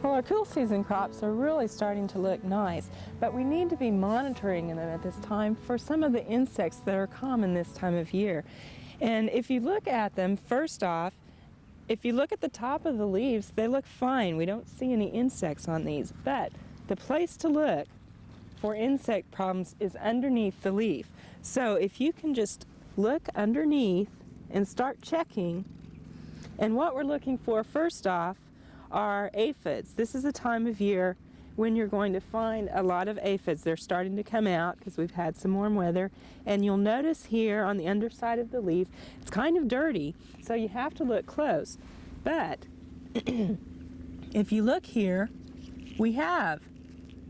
Well, our cool season crops are really starting to look nice, but we need to be monitoring them at this time for some of the insects that are common this time of year. And if you look at them, first off, if you look at the top of the leaves, they look fine. We don't see any insects on these, but the place to look for insect problems is underneath the leaf. So if you can just look underneath and start checking, and what we're looking for first off are aphids. This is a time of year when you're going to find a lot of aphids. They're starting to come out because we've had some warm weather, and you'll notice here on the underside of the leaf it's kind of dirty, so you have to look close. But if you look here, we have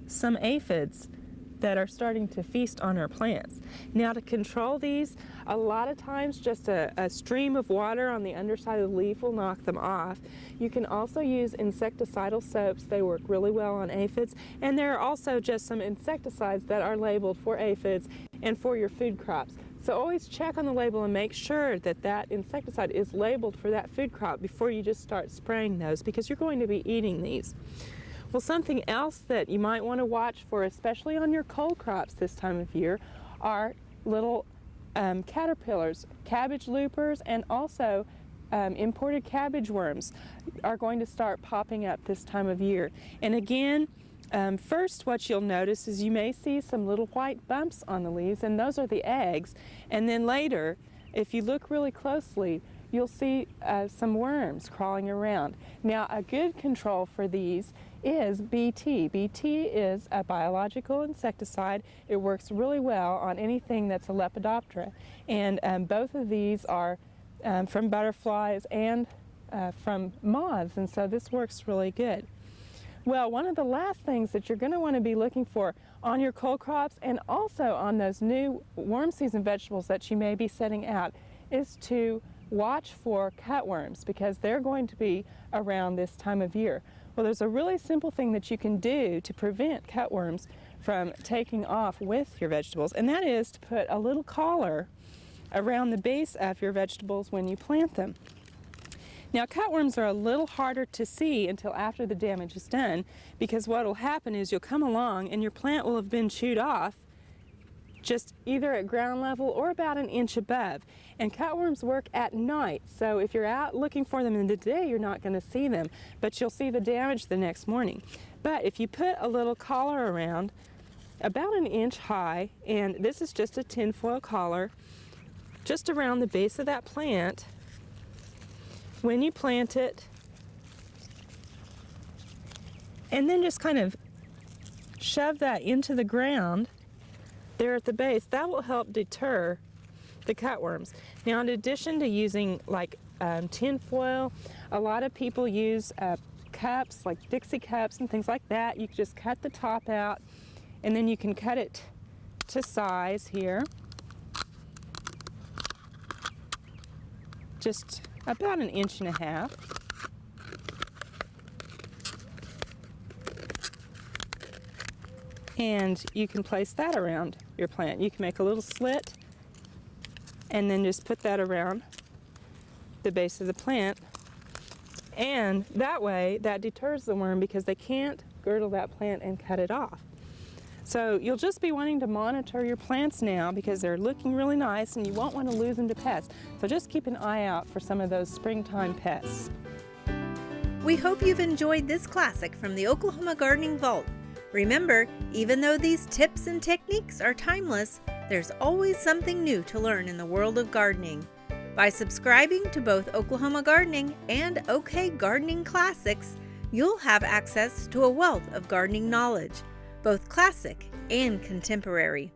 some aphids that are starting to feast on our plants. Now, to control these, a lot of times just a stream of water on the underside of the leaf will knock them off. You can also use insecticidal soaps. They work really well on aphids, and there are also just some insecticides that are labeled for aphids and for your food crops. So always check on the label and make sure that that insecticide is labeled for that food crop before you just start spraying those, because you're going to be eating these. Well, something else that you might want to watch for, especially on your cole crops this time of year, are little caterpillars, cabbage loopers, and also imported cabbage worms are going to start popping up this time of year. And again, first what you'll notice is you may see some little white bumps on the leaves, and those are the eggs. And then later, if you look really closely, you'll see some worms crawling around. Now, a good control for these is BT. BT is a biological insecticide. It works really well on anything that's a Lepidoptera. And both of these are from butterflies and from moths, and so this works really good. Well, one of the last things that you're going to want to be looking for on your cole crops and also on those new warm season vegetables that you may be setting out is to watch for cutworms, because they're going to be around this time of year. Well, there's a really simple thing that you can do to prevent cutworms from taking off with your vegetables, and that is to put a little collar around the base of your vegetables when you plant them. Now, cutworms are a little harder to see until after the damage is done, because what will happen is you'll come along and your plant will have been chewed off just either at ground level or about an inch above. And cutworms work at night, so if you're out looking for them in the day, you're not going to see them, but you'll see the damage the next morning. But if you put a little collar around, about an inch high, and this is just a tinfoil collar, just around the base of that plant, when you plant it, and then just kind of shove that into the ground there at the base, that will help deter the cutworms. Now, in addition to using like tin foil, a lot of people use cups, like Dixie cups and things like that. You can just cut the top out, and then you can cut it to size here, just about an inch and a half. And you can place that around your plant. You can make a little slit and then just put that around the base of the plant. And that way, that deters the worm, because they can't girdle that plant and cut it off. So you'll just be wanting to monitor your plants now, because they're looking really nice and you won't want to lose them to pests. So just keep an eye out for some of those springtime pests. We hope you've enjoyed this classic from the Oklahoma Gardening Vault. Remember, even though these tips and techniques are timeless, there's always something new to learn in the world of gardening. By subscribing to both Oklahoma Gardening and OK Gardening Classics, you'll have access to a wealth of gardening knowledge, both classic and contemporary.